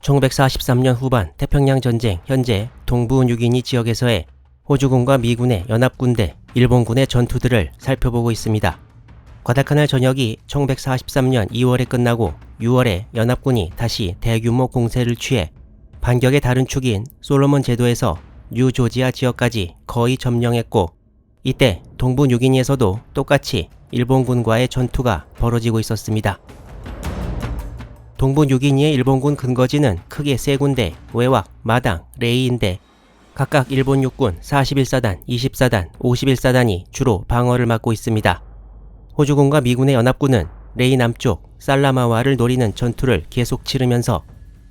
1943년 후반 태평양 전쟁 현재 동부 뉴기니 지역에서의 호주군과 미군의 연합군대, 일본군의 전투들을 살펴보고 있습니다. 과다카날 전역이 1943년 2월에 끝나고 6월에 연합군이 다시 대규모 공세를 취해 반격의 다른 축인 솔로몬 제도에서 뉴조지아 지역까지 거의 점령했고, 이때 동부 뉴기니에서도 똑같이 일본군과의 전투가 벌어지고 있었습니다. 동부 뉴기니의 일본군 근거지는 크게 세 군데, 외왁, 마당, 레이인데 각각 일본 육군 41사단, 20사단, 51사단이 주로 방어를 맡고 있습니다. 호주군과 미군의 연합군은 레이 남쪽 살라마와를 노리는 전투를 계속 치르면서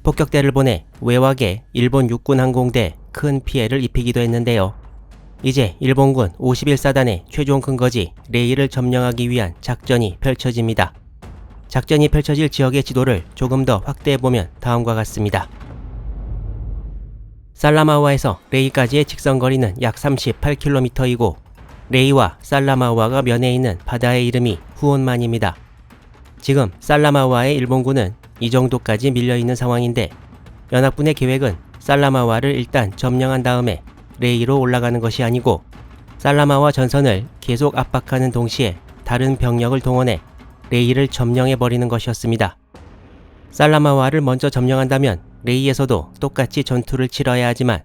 폭격대를 보내 외곽에 일본 육군 항공대에 큰 피해를 입히기도 했는데요. 이제 일본군 51사단의 최종 근거지 레이를 점령하기 위한 작전이 펼쳐집니다. 작전이 펼쳐질 지역의 지도를 조금 더 확대해보면 다음과 같습니다. 살라마와에서 레이까지의 직선거리는 약 38km이고 레이와 살라마와가 면해 있는 바다의 이름이 후온만입니다. 지금 살라마와의 일본군은 이 정도까지 밀려있는 상황인데, 연합군의 계획은 살라마와를 일단 점령한 다음에 레이로 올라가는 것이 아니고 살라마와 전선을 계속 압박하는 동시에 다른 병력을 동원해 레이를 점령해버리는 것이었습니다. 살라마와를 먼저 점령한다면 레이에서도 똑같이 전투를 치러야 하지만,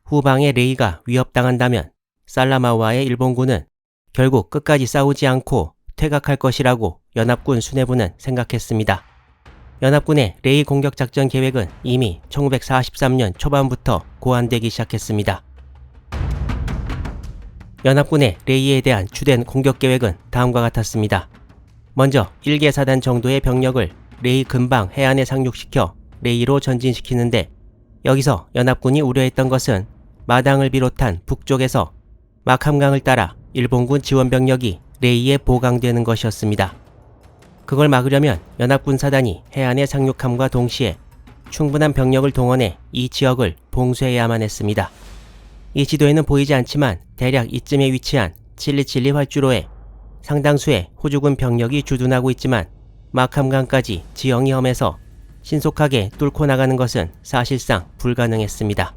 후방에 레이가 위협당한다면 살라마와의 일본군은 결국 끝까지 싸우지 않고 퇴각할 것이라고 연합군 수뇌부는 생각했습니다. 연합군의 레이 공격 작전 계획은 이미 1943년 초반부터 고안되기 시작했습니다. 연합군의 레이에 대한 주된 공격 계획은 다음과 같았습니다. 먼저 1개 사단 정도의 병력을 레이 근방 해안에 상륙시켜 레이로 전진시키는데, 여기서 연합군이 우려했던 것은 마당을 비롯한 북쪽에서 마캄강을 따라 일본군 지원병력이 레이에 보강되는 것이었습니다. 그걸 막으려면 연합군 사단이 해안에 상륙함과 동시에 충분한 병력을 동원해 이 지역을 봉쇄해야만 했습니다. 이 지도에는 보이지 않지만 대략 이쯤에 위치한 칠리칠리 활주로에 상당수의 호주군 병력이 주둔하고 있지만, 마캄강까지 지형이 험해서 신속하게 뚫고 나가는 것은 사실상 불가능했습니다.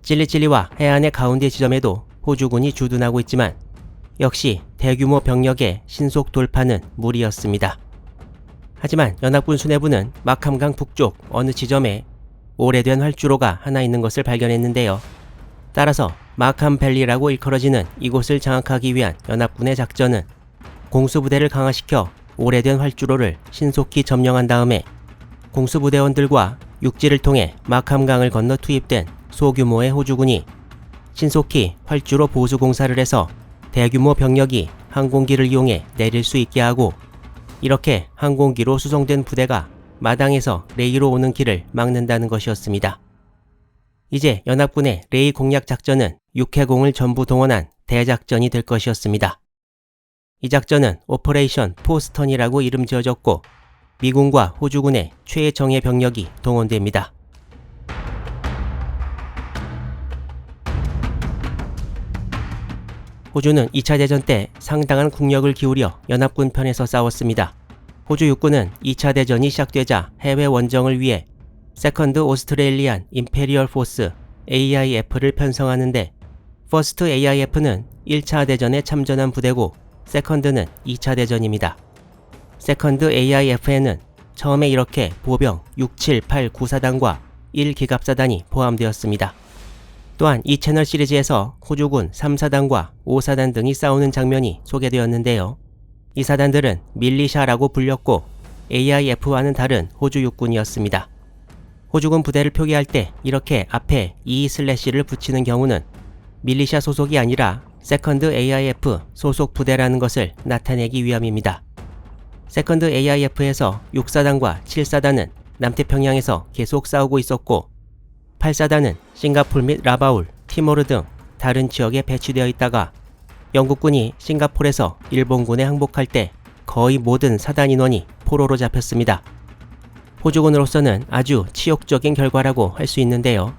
칠리칠리와 해안의 가운데 지점에도 호주군이 주둔하고 있지만 역시 대규모 병력의 신속 돌파는 무리였습니다. 하지만 연합군 수뇌부는 마캄강 북쪽 어느 지점에 오래된 활주로가 하나 있는 것을 발견했는데요. 따라서 마캄밸리라고 일컬어지는 이곳을 장악하기 위한 연합군의 작전은 공수부대를 강화시켜 오래된 활주로를 신속히 점령한 다음에 공수부대원들과 육지를 통해 마캄강을 건너 투입된 소규모의 호주군이 신속히 활주로 보수 공사를 해서 대규모 병력이 항공기를 이용해 내릴 수 있게 하고, 이렇게 항공기로 수송된 부대가 마당에서 레이로 오는 길을 막는다는 것이었습니다. 이제 연합군의 레이 공략 작전은 육해공을 전부 동원한 대작전이 될 것이었습니다. 이 작전은 오퍼레이션 포스턴이라고 이름 지어졌고 미군과 호주군의 최정예 병력이 동원됩니다. 호주는 2차 대전 때 상당한 국력을 기울여 연합군 편에서 싸웠습니다. 호주 육군은 2차 대전이 시작되자 해외 원정을 위해 세컨드 오스트레일리안 임페리얼 포스 AIF를 편성하는데, 퍼스트 AIF는 1차 대전에 참전한 부대고 세컨드는 2차 대전입니다. 세컨드 AIF에는 처음에 이렇게 보병 6, 7, 8, 9사단과 1기갑사단이 포함되었습니다. 또한 이 채널 시리즈에서 호주군 3사단과 5사단 등이 싸우는 장면이 소개되었는데요. 이 사단들은 밀리샤라고 불렸고 AIF와는 다른 호주 육군이었습니다. 호주군 부대를 표기할 때 이렇게 앞에 E/를 붙이는 경우는 밀리샤 소속이 아니라 세컨드 AIF 소속 부대라는 것을 나타내기 위함입니다. 세컨드 AIF에서 6사단과 7사단은 남태평양에서 계속 싸우고 있었고, 8사단은 싱가폴 및 라바울, 티모르 등 다른 지역에 배치되어 있다가 영국군이 싱가폴에서 일본군에 항복할 때 거의 모든 사단 인원이 포로로 잡혔습니다. 호주군으로서는 아주 치욕적인 결과라고 할 수 있는데요.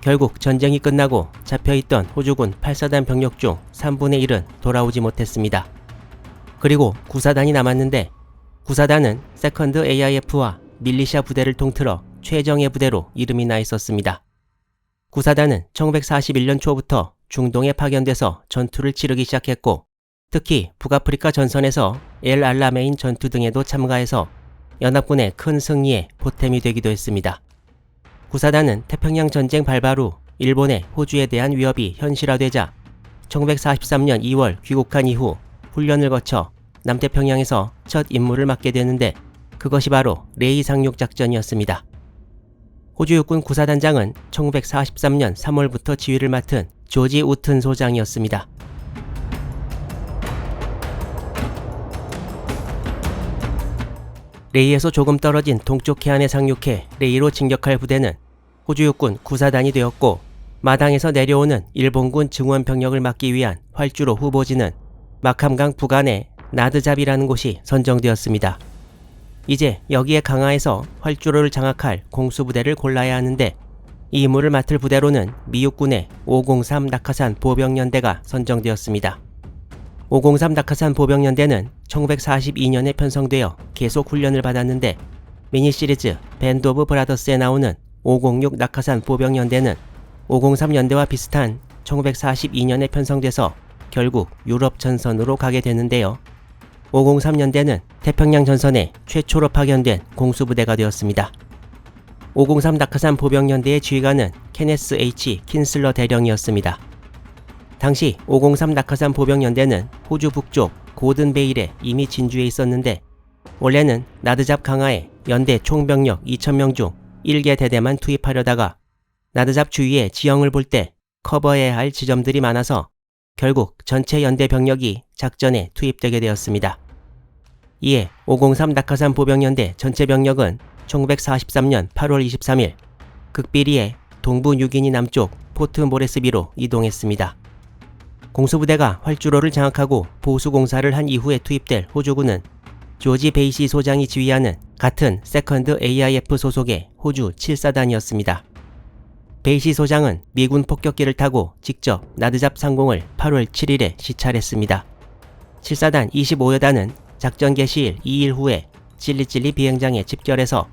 결국 전쟁이 끝나고 잡혀있던 호주군 8사단 병력 중 3분의 1은 돌아오지 못했습니다. 그리고 9사단이 남았는데 9사단은 세컨드 AIF와 밀리샤 부대를 통틀어 최정예 부대로 이름이 나 있었습니다. 구사단은 1941년 초부터 중동에 파견돼서 전투를 치르기 시작했고 특히 북아프리카 전선에서 엘 알라메인 전투 등에도 참가해서 연합군의 큰 승리에 보탬이 되기도 했습니다. 구사단은 태평양 전쟁 발발 후 일본의 호주에 대한 위협이 현실화되자 1943년 2월 귀국한 이후 훈련을 거쳐 남태평양에서 첫 임무를 맡게 되는데 그것이 바로 레이 상륙 작전이었습니다. 호주 육군 구사단장은 1943년 3월부터 지휘를 맡은 조지 우튼 소장이었습니다. 레이에서 조금 떨어진 동쪽 해안에 상륙해 레이로 진격할 부대는 호주 육군 구사단이 되었고 마당에서 내려오는 일본군 증원 병력을 막기 위한 활주로 후보지는 마캄강 북안의 나드잡이라는 곳이 선정되었습니다. 이제 여기에 강하에서 활주로를 장악할 공수부대를 골라야 하는데 이 임무를 맡을 부대로는 미육군의 503 낙하산 보병연대가 선정되었습니다. 503 낙하산 보병연대는 1942년에 편성되어 계속 훈련을 받았는데 미니 시리즈 밴드 오브 브라더스에 나오는 506 낙하산 보병연대는 503 연대와 비슷한 1942년에 편성돼서 결국 유럽 전선으로 가게 되는데요. 503 연대는 태평양 전선에 최초로 파견된 공수부대가 되었습니다. 503 낙하산 보병연대의 지휘관은 케네스 H. 킨슬러 대령이었습니다. 당시 503 낙하산 보병연대는 호주 북쪽 고든베일에 이미 진주해 있었는데 원래는 나드잡 강하에 연대 총병력 2,000명 중 1개 대대만 투입하려다가 나드잡 주위에 지형을 볼 때 커버해야 할 지점들이 많아서 결국 전체 연대 병력이 작전에 투입되게 되었습니다. 이에 503 낙하산 보병연대 전체 병력은 1943년 8월 23일 극비리의 동부 뉴기니 남쪽 포트 모레스비로 이동했습니다. 공수부대가 활주로를 장악하고 보수공사를 한 이후에 투입될 호주군은 조지 베이시 소장이 지휘하는 같은 세컨드 AIF 소속의 호주 7사단이었습니다. 베이시 소장은 미군 폭격기를 타고 직접 나드잡 상공을 8월 7일에 시찰했습니다. 7사단 25여단은 작전 개시일 2일 후에 찔리찔리 비행장에 집결해서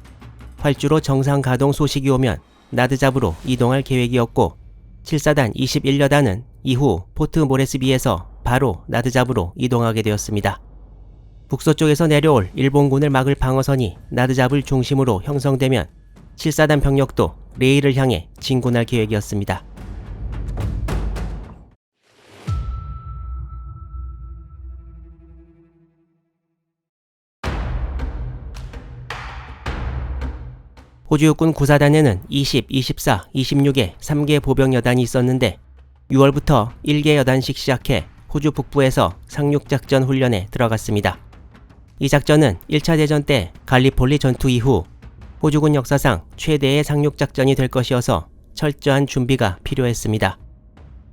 활주로 정상 가동 소식이 오면 나드잡으로 이동할 계획이었고 7사단 21여단은 이후 포트 모레스비에서 바로 나드잡으로 이동하게 되었습니다. 북서쪽에서 내려올 일본군을 막을 방어선이 나드잡을 중심으로 형성되면 7사단 병력도 레이를 향해 진군할 계획이었습니다. 호주 육군 구사단에는 20, 24, 26의 3개 보병여단이 있었는데 6월부터 1개 여단씩 시작해 호주 북부에서 상륙작전 훈련에 들어갔습니다. 이 작전은 1차 대전 때 갈리폴리 전투 이후 호주군 역사상 최대의 상륙작전이 될 것이어서 철저한 준비가 필요했습니다.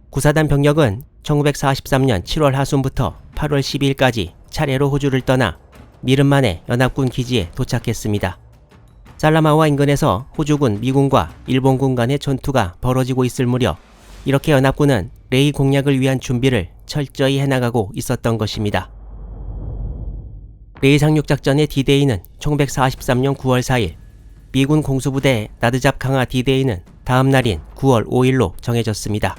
구사단 병력은 1943년 7월 하순부터 8월 12일까지 차례로 호주를 떠나 미름 만에 연합군 기지에 도착했습니다. 살라마와 인근에서 호주군, 미군과 일본군 간의 전투가 벌어지고 있을 무렵 이렇게 연합군은 레이 공략을 위한 준비를 철저히 해나가고 있었던 것입니다. 레이 상륙작전의 D-Day는 1943년 9월 4일, 미군 공수부대의 나드잡 강화 D-Day는 다음 날인 9월 5일로 정해졌습니다.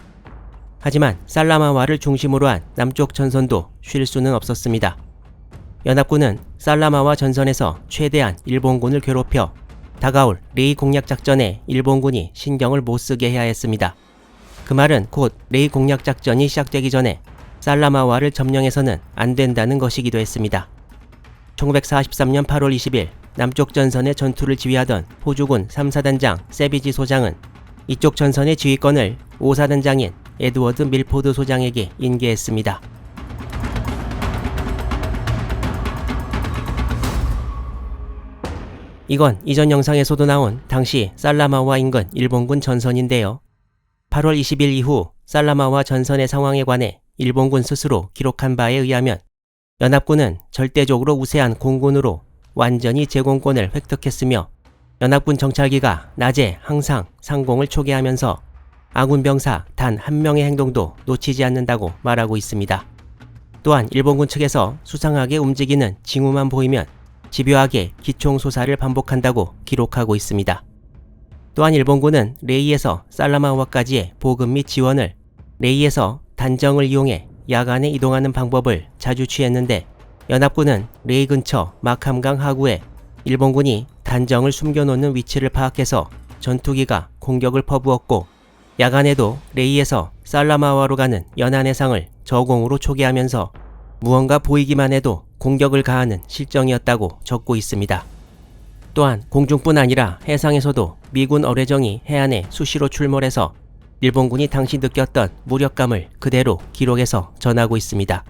하지만 살라마와를 중심으로 한 남쪽 전선도 쉴 수는 없었습니다. 연합군은 살라마와 전선에서 최대한 일본군을 괴롭혀 다가올 레이 공략 작전에 일본군이 신경을 못 쓰게 해야 했습니다. 그 말은 곧 레이 공략 작전이 시작되기 전에 살라마와를 점령해서는 안 된다는 것이기도 했습니다. 1943년 8월 20일 남쪽 전선의 전투를 지휘하던 호주군 3사단장 세비지 소장은 이쪽 전선의 지휘권을 5사단장인 에드워드 밀포드 소장에게 인계했습니다. 이건 이전 영상에서도 나온 당시 살라마와 인근 일본군 전선인데요. 8월 20일 이후 살라마와 전선의 상황에 관해 일본군 스스로 기록한 바에 의하면 연합군은 절대적으로 우세한 공군으로 완전히 제공권을 획득했으며 연합군 정찰기가 낮에 항상 상공을 초계하면서 아군 병사 단 한 명의 행동도 놓치지 않는다고 말하고 있습니다. 또한 일본군 측에서 수상하게 움직이는 징후만 보이면 집요하게 기총소사를 반복한다고 기록하고 있습니다. 또한 일본군은 레이에서 살라마와까지의 보급 및 지원을 레이에서 단정을 이용해 야간에 이동하는 방법을 자주 취했는데 연합군은 레이 근처 마캄강 하구에 일본군이 단정을 숨겨놓는 위치를 파악해서 전투기가 공격을 퍼부었고 야간에도 레이에서 살라마와로 가는 연안 해상을 저공으로 초기하면서 무언가 보이기만 해도 공격을 가하는 실정이었다고 적고 있습니다. 또한 공중뿐 아니라 해상에서도 미군 어뢰정이 해안에 수시로 출몰해서 일본군이 당시 느꼈던 무력감을 그대로 기록해서 전하고 있습니다.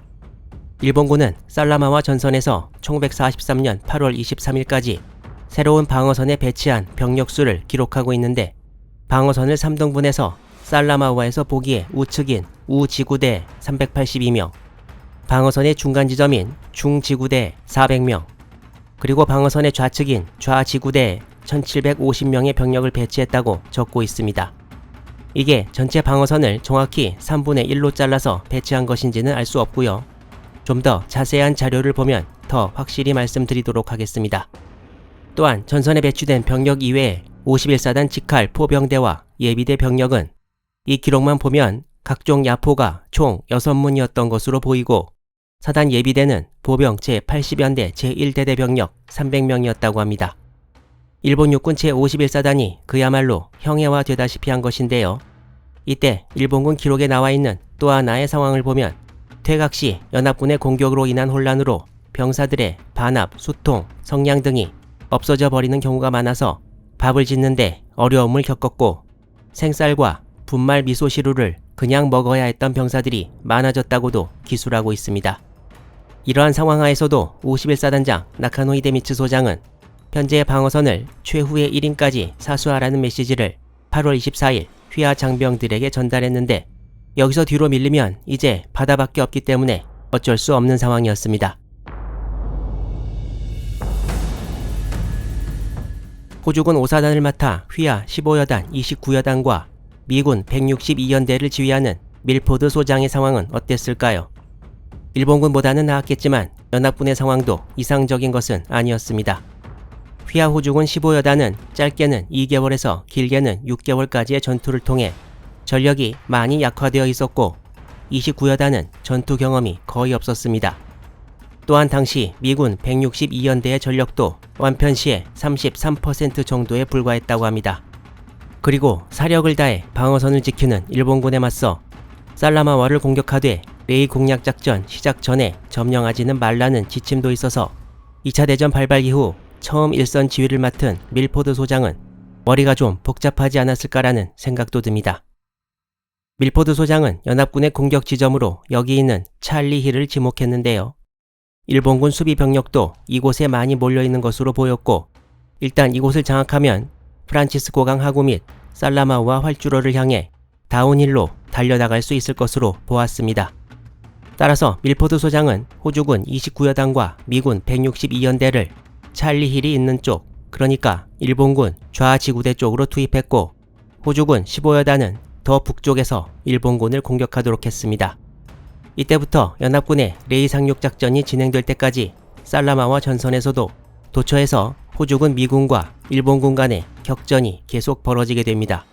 일본군은 살라마와 전선에서 1943년 8월 23일까지 새로운 방어선에 배치한 병력 수를 기록하고 있는데 방어선을 3등분해서 살라마와에서 보기에 우측인 우지구대 382명, 방어선의 중간 지점인 중지구대 400명, 그리고 방어선의 좌측인 좌지구대에 1750명의 병력을 배치했다고 적고 있습니다. 이게 전체 방어선을 정확히 3분의 1로 잘라서 배치한 것인지는 알 수 없고요. 좀 더 자세한 자료를 보면 더 확실히 말씀드리도록 하겠습니다. 또한 전선에 배치된 병력 이외에 51사단 직할 포병대와 예비대 병력은 이 기록만 보면 각종 야포가 총 6문이었던 것으로 보이고 사단 예비대는 보병 제80연대 제1대대 병력 300명이었다고 합니다. 일본 육군 제51사단이 그야말로 형해화되다시피 한 것인데요. 이때 일본군 기록에 나와 있는 또 하나의 상황을 보면 퇴각 시 연합군의 공격으로 인한 혼란으로 병사들의 반합, 수통, 성냥 등이 없어져 버리는 경우가 많아서 밥을 짓는데 어려움을 겪었고 생쌀과 분말 미소시루를 그냥 먹어야 했던 병사들이 많아졌다고도 기술하고 있습니다. 이러한 상황 하에서도 51사단장 나카노 히데미츠 소장은 현재의 방어선을 최후의 1인까지 사수하라는 메시지를 8월 24일 휘하 장병들에게 전달했는데 여기서 뒤로 밀리면 이제 바다밖에 없기 때문에 어쩔 수 없는 상황이었습니다. 호주군 5사단을 맡아 휘하 15여단 29여단과 미군 162연대를 지휘하는 밀포드 소장의 상황은 어땠을까요? 일본군보다는 나았겠지만 연합군의 상황도 이상적인 것은 아니었습니다. 휘하 호주군 15여단은 짧게는 2개월에서 길게는 6개월까지의 전투를 통해 전력이 많이 약화되어 있었고 29여단은 전투 경험이 거의 없었습니다. 또한 당시 미군 162연대의 전력도 완편 시의 33% 정도에 불과했다고 합니다. 그리고 사력을 다해 방어선을 지키는 일본군에 맞서 살라마와를 공격하되 레이 공략작전 시작 전에 점령하지는 말라는 지침도 있어서 2차 대전 발발 이후 처음 일선 지휘를 맡은 밀포드 소장은 머리가 좀 복잡하지 않았을까라는 생각도 듭니다. 밀포드 소장은 연합군의 공격 지점으로 여기 있는 찰리 힐을 지목했는데요. 일본군 수비 병력도 이곳에 많이 몰려있는 것으로 보였고 일단 이곳을 장악하면 프란치스코강 하구 및 살라마와 활주로를 향해 다운힐로 달려나갈 수 있을 것으로 보았습니다. 따라서 밀포드 소장은 호주군 29여단과 미군 162연대를 찰리 힐이 있는 쪽, 그러니까 일본군 좌지구대 쪽으로 투입했고 호주군 15여단은 더 북쪽에서 일본군을 공격하도록 했습니다. 이때부터 연합군의 레이 상륙작전이 진행될 때까지 살라마와 전선에서도 도처에서 호주군 미군과 일본군 간의 격전이 계속 벌어지게 됩니다.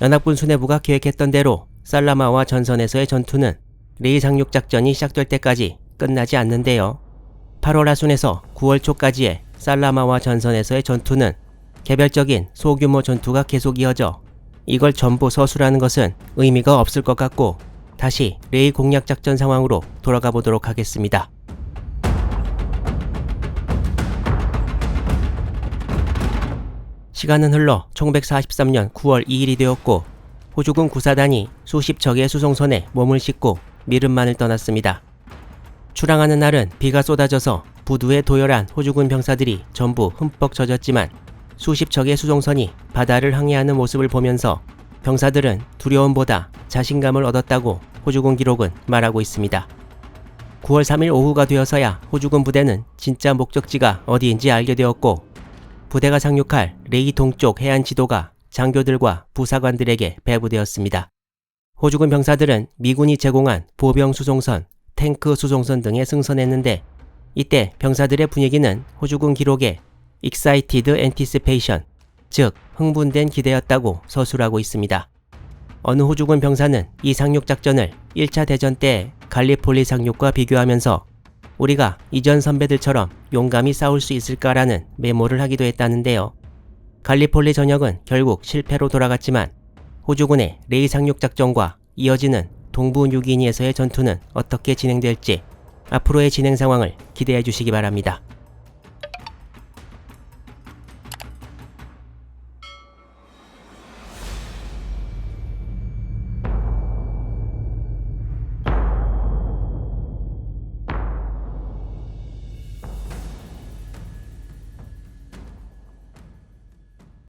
연합군 수뇌부가 계획했던 대로 살라마와 전선에서의 전투는 레이 상륙작전이 시작될 때까지 끝나지 않는데요. 8월 하순에서 9월 초까지의 살라마와 전선에서의 전투는 개별적인 소규모 전투가 계속 이어져 이걸 전부 서술하는 것은 의미가 없을 것 같고 다시 레이 공략작전 상황으로 돌아가 보도록 하겠습니다. 시간은 흘러 1943년 9월 2일이 되었고 호주군 9사단이 수십 척의 수송선에 몸을 싣고 미름만을 떠났습니다. 출항하는 날은 비가 쏟아져서 부두에 도열한 호주군 병사들이 전부 흠뻑 젖었지만 수십 척의 수송선이 바다를 항해하는 모습을 보면서 병사들은 두려움보다 자신감을 얻었다고 호주군 기록은 말하고 있습니다. 9월 3일 오후가 되어서야 호주군 부대는 진짜 목적지가 어디인지 알게 되었고 부대가 상륙할 레이 동쪽 해안 지도가 장교들과 부사관들에게 배부되었습니다. 호주군 병사들은 미군이 제공한 보병 수송선, 탱크 수송선 등에 승선했는데 이때 병사들의 분위기는 호주군 기록에 Excited Anticipation, 즉 흥분된 기대였다고 서술하고 있습니다. 어느 호주군 병사는 이 상륙작전을 1차 대전 때 갈리폴리 상륙과 비교하면서 우리가 이전 선배들처럼 용감히 싸울 수 있을까라는 메모를 하기도 했다는데요. 갈리폴리 전역은 결국 실패로 돌아갔지만 호주군의 레이 상륙작전과 이어지는 동부 뉴기니에서의 전투는 어떻게 진행될지 앞으로의 진행 상황을 기대해 주시기 바랍니다.